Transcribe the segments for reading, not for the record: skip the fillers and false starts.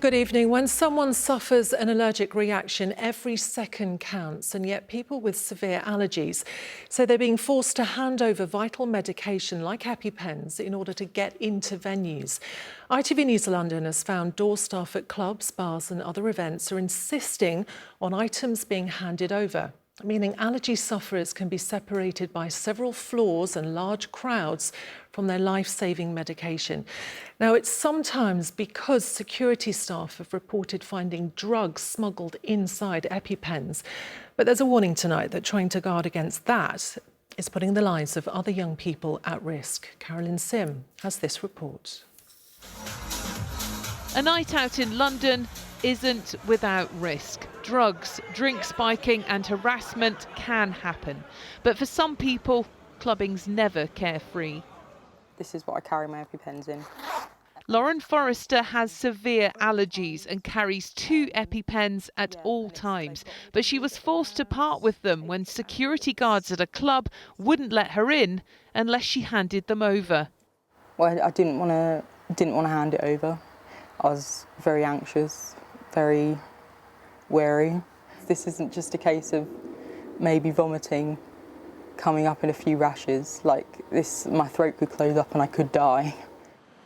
Good evening. When someone suffers an allergic reaction, every second counts, and yet people with severe allergies say they're being forced to hand over vital medication like EpiPens in order to get into venues. ITV News London has found door staff at clubs, bars and other events are insisting on items being handed over, meaning allergy sufferers can be separated by several floors and large crowds from their life-saving medication. Now, it's sometimes because security staff have reported finding drugs smuggled inside EpiPens. But there's a warning tonight that trying to guard against that is putting the lives of other young people at risk. Carolyn Sim has this report. A night out in London isn't without risk. Drugs, drink spiking and harassment can happen. But for some people, clubbing's never carefree. This is what I carry my EpiPens in. Lauren Forrester has severe allergies and carries 2 EpiPens at all times. But she was forced to part with them when security guards at a club wouldn't let her in unless she handed them over. Well, I didn't want to hand it over. I was very anxious, very wary. This isn't just a case of maybe vomiting, coming up in a few rashes. Like this, my throat could close up and I could die.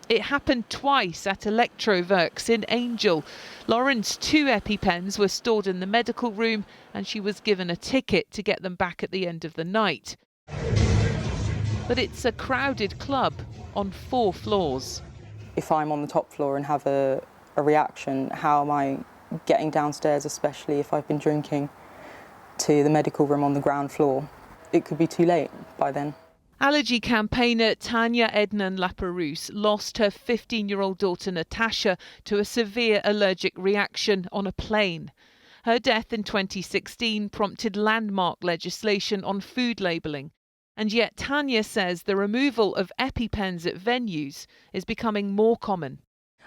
It happened twice at Electroworks in Angel. Lauren's 2 EpiPens were stored in the medical room and she was given a ticket to get them back at the end of the night. But it's a crowded club on 4 floors. If I'm on the top floor and have a reaction, how am I getting downstairs, especially if I've been drinking, to the medical room on the ground floor? It could be too late by then. Allergy campaigner Tanya Ednan-Laperouse lost her 15-year-old daughter Natasha to a severe allergic reaction on a plane. Her death in 2016 prompted landmark legislation on food labelling. And yet Tanya says the removal of EpiPens at venues is becoming more common.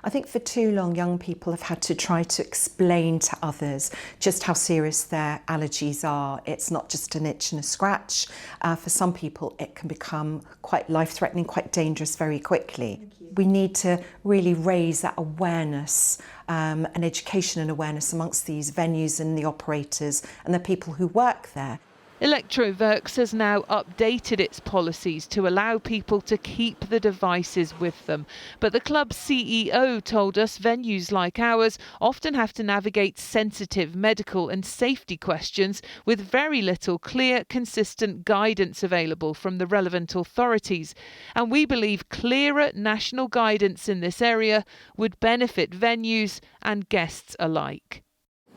I think for too long young people have had to try to explain to others just how serious their allergies are. It's not just an itch and a scratch. For some people it can become quite life-threatening, quite dangerous very quickly. We need to really raise that awareness and education and awareness amongst these venues and the operators and the people who work there. Electroworks has now updated its policies to allow people to keep the devices with them. But the club's CEO told us venues like ours often have to navigate sensitive medical and safety questions with very little clear, consistent guidance available from the relevant authorities. And we believe clearer national guidance in this area would benefit venues and guests alike.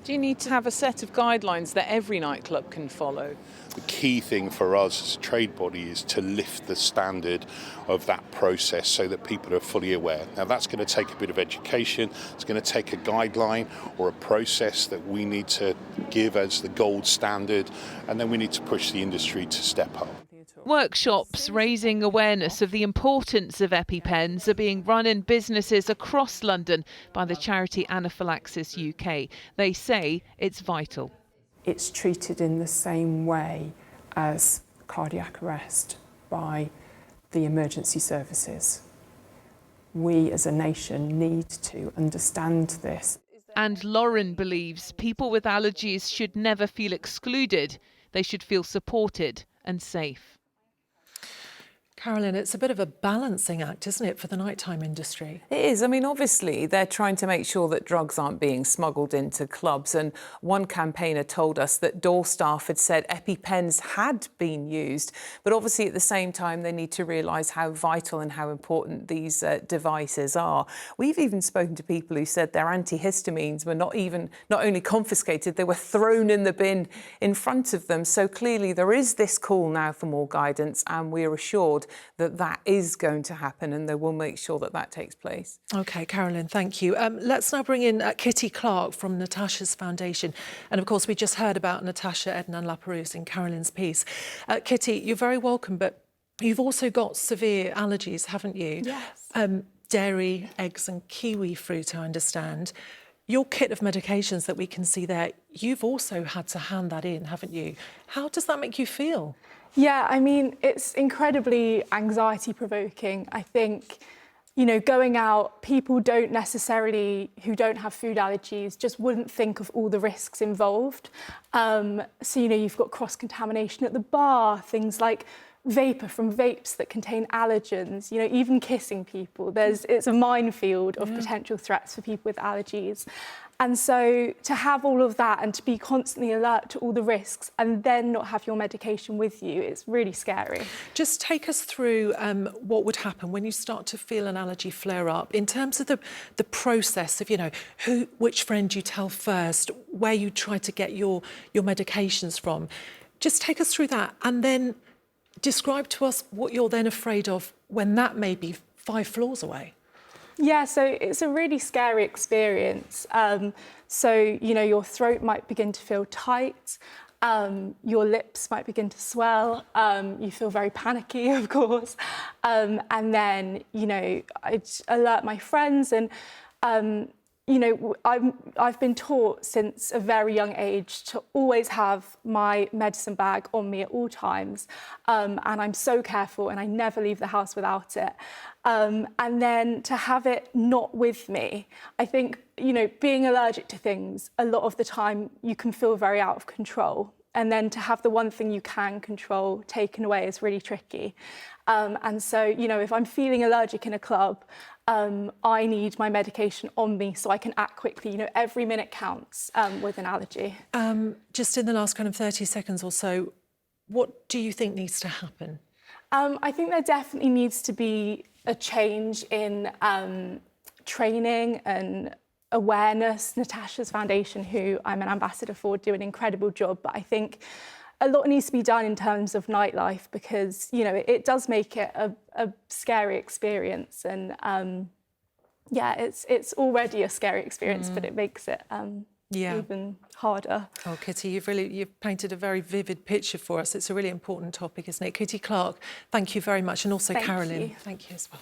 Do you need to have a set of guidelines that every nightclub can follow? The key thing for us as a trade body is to lift the standard of that process so that people are fully aware. Now that's going to take a bit of education, it's going to take a guideline or a process that we need to give as the gold standard, and then we need to push the industry to step up. Workshops raising awareness of the importance of EpiPens are being run in businesses across London by the charity Anaphylaxis UK. They say it's vital. It's treated in the same way as cardiac arrest by the emergency services. We as a nation need to understand this. And Lauren believes people with allergies should never feel excluded. They should feel supported and safe. Carolyn, it's a bit of a balancing act, isn't it, for the nighttime industry? It is. I mean, obviously, they're trying to make sure that drugs aren't being smuggled into clubs. And one campaigner told us that door staff had said EpiPens had been used. But obviously, at the same time, they need to realise how vital and how important these devices are. We've even spoken to people who said their antihistamines were not only confiscated, they were thrown in the bin in front of them. So clearly, there is this call now for more guidance, and we're assured that is going to happen, and they will make sure that that takes place. OK, Carolyn, thank you. Let's now bring in Kitty Clark from Natasha's Foundation. And of course, we just heard about Natasha Ednan-Laperouse in Carolyn's piece. Kitty, you're very welcome, but you've also got severe allergies, haven't you? Yes. Dairy, eggs and kiwi fruit, I understand. Your kit of medications that we can see there, you've also had to hand that in, haven't you? How does that make you feel? Yeah, I mean, it's incredibly anxiety-provoking. I think you know, going out, people don't necessarily, who don't have food allergies, just wouldn't think of all the risks involved. So, you know, you've got cross-contamination at the bar, things like vapour from vapes that contain allergens, you know, even kissing people. It's a minefield of potential threats for people with allergies. And so to have all of that and to be constantly alert to all the risks and then not have your medication with you, it's really scary. Just take us through what would happen when you start to feel an allergy flare up in terms of the process of, you know, which friend you tell first, where you try to get your medications from. Just take us through that and then describe to us what you're then afraid of when that may be 5 floors away. Yeah, so it's a really scary experience. So, you know, your throat might begin to feel tight, your lips might begin to swell, you feel very panicky, of course. And then, you know, I'd alert my friends and, you know, I've been taught since a very young age to always have my medicine bag on me at all times. And I'm so careful and I never leave the house without it. And then to have it not with me, I think, you know, being allergic to things, a lot of the time you can feel very out of control. And then to have the one thing you can control taken away is really tricky. And so, you know, if I'm feeling allergic in a club, I need my medication on me so I can act quickly. You know, every minute counts with an allergy. Just in the last kind of 30 seconds or so, what do you think needs to happen? I think there definitely needs to be a change in training and awareness. Natasha's foundation, who I'm an ambassador for, do an incredible job, but I think a lot needs to be done in terms of nightlife because, you know, it does make it a scary experience. And yeah, it's already a scary experience, but it makes it even harder. Oh, Kitty, you've painted a very vivid picture for us. It's a really important topic, isn't it? Kitty Clark, thank you very much. And also Carolyn, thank you as well.